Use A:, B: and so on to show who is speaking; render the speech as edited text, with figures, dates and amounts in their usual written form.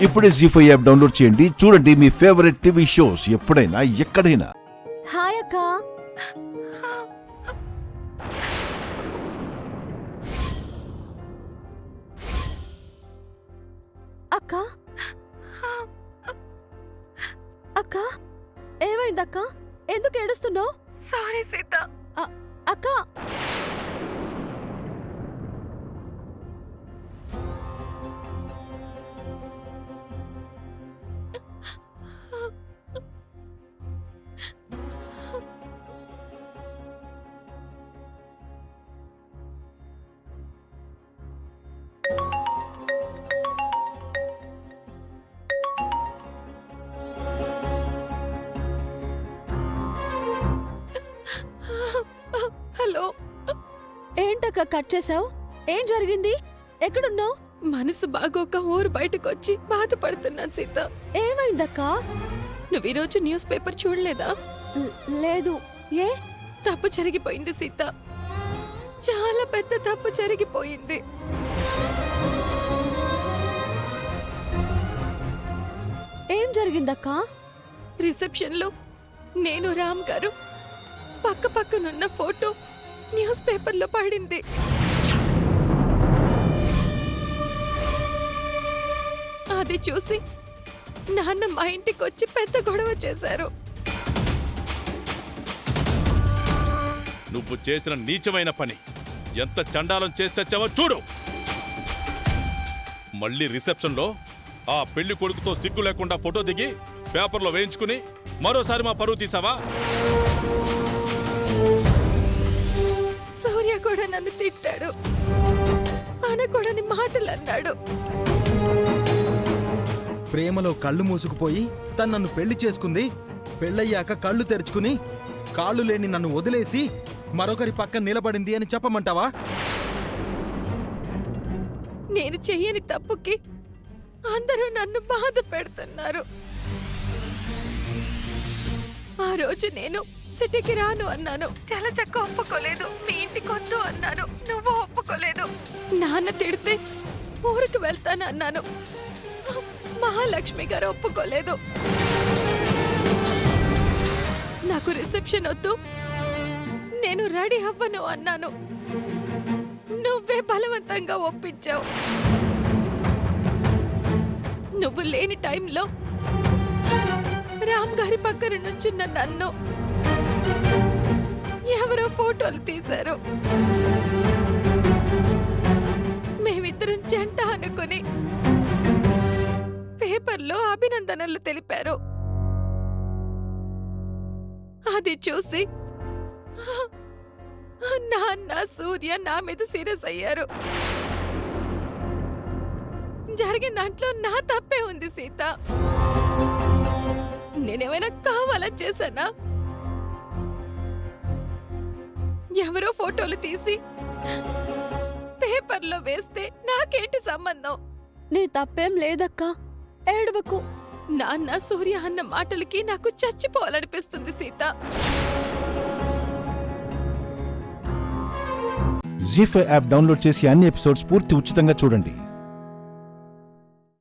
A: ఇప్పుడే జీ5 app download చేయండి. చూడండి మీ ఫేవరెట్ టీవీ షోస్ ఎప్పుడైనా ఎక్కడైనా.
B: హాయ్ అక్క. అక్క అక్క ఏమైందక్క? ఎందుకు ఏడుస్తున్నావు?
C: సారీ సీత.
B: అక్క
C: హలో.
B: ఏంటక్క కట్ చేసావు? ఏం జరిగింది? ఎక్కడున్నావు?
C: మనసు బాగోక ఊరు బయటకొచ్చి బాధపడుతున్నాను సీత.
B: ఏమైందక్క?
C: నువ్వు ఈరోజు న్యూస్ పేపర్ చూడలేదా?
B: లేదు. ఏ?
C: తప్పు జరిగిపోయింది సీత. చాలా పెద్ద తప్పు జరిగిపోయింది.
B: ఏం జరిగిందక్క?
C: రిసెప్షన్ లో నేను రామ్ గారు పక్క పక్కనున్న ఫోటో న్యూస్ పేపర్లో పడింది. అది చూసి నాన్న మా ఇంటికి వచ్చి పెద్ద గొడవ చేశారు.
D: నువ్వు చేసిన నీచమైన పని ఎంత చండాలం చేసొచ్చావో చూడు. మళ్ళీ రిసెప్షన్ లో ఆ పెళ్లి కొడుకుతో సిగ్గు లేకుండా ఫోటో దిగి పేపర్లో వేయించుకుని మరోసారి మా పరువు తీసావా?
C: సూర్య కూడా నన్ను తిట్టాడు, అనకూడని మాటలు అన్నాడు.
E: ప్రేమలో కళ్ళు మూసుకుపోయి తను నన్ను పెళ్లి చేసుకుంది. పెళ్ళయ్యాక కళ్ళు తెరుచుకుని కాళ్ళు లేని నన్ను వదిలేసి మరొకరి పక్కన నిలబడింది అని చెప్పమంటావా?
C: నేను చెయ్యని తప్పుకి అందరూ నన్ను బాధ పెడుతున్నారు. ఆ రోజు నేను సిటీకి రాను అన్నాను. చాలా చక్క ఒప్పుకోలేదు. మీ ఇంటికి వద్దు అన్నాను. నువ్వు ఒప్పుకోలేదు. నాన్న తిడితే ఊరికి వెళ్తాను అన్నాను. మహాలక్ష్మి గారు ఒప్పుకోలేదు. నాకు రిసెప్షన్ వద్దు, నేను రెడీ అవ్వను అన్నాను. నువ్వే బలవంతంగా ఒప్పించావు. నువ్వు లేని టైంలో రామ్ గారి పక్కన నుంచున్న నన్ను ఎవరో ఫోటోలు తీశారు. మేమిద్దరం జంట అనుకుని పేపర్లో అభినందనలు తెలిపారు. అది చూసి నాన్న సూర్య నా మీద సీరియస్ అయ్యారు. జరిగిన దాంట్లో నా తప్పే ఉంది సీత. నేనేమైనా కావాలని చేశానా? ఎవరో ఫోటోలు తీసి పేపర్లో వేస్తే నాకేంటి సంబంధం?
B: నీ తప్పేం లేదక్క, ఏడవకు.
C: నాన్న సూర్య అన్న మాటలకి నాకు చచ్చిపోవాలనిపిస్తుంది సీత.
A: జీ5 యాప్ డౌన్లోడ్ చేసి అన్ని ఎపిసోడ్స్ పూర్తి ఉచితంగా చూడండి.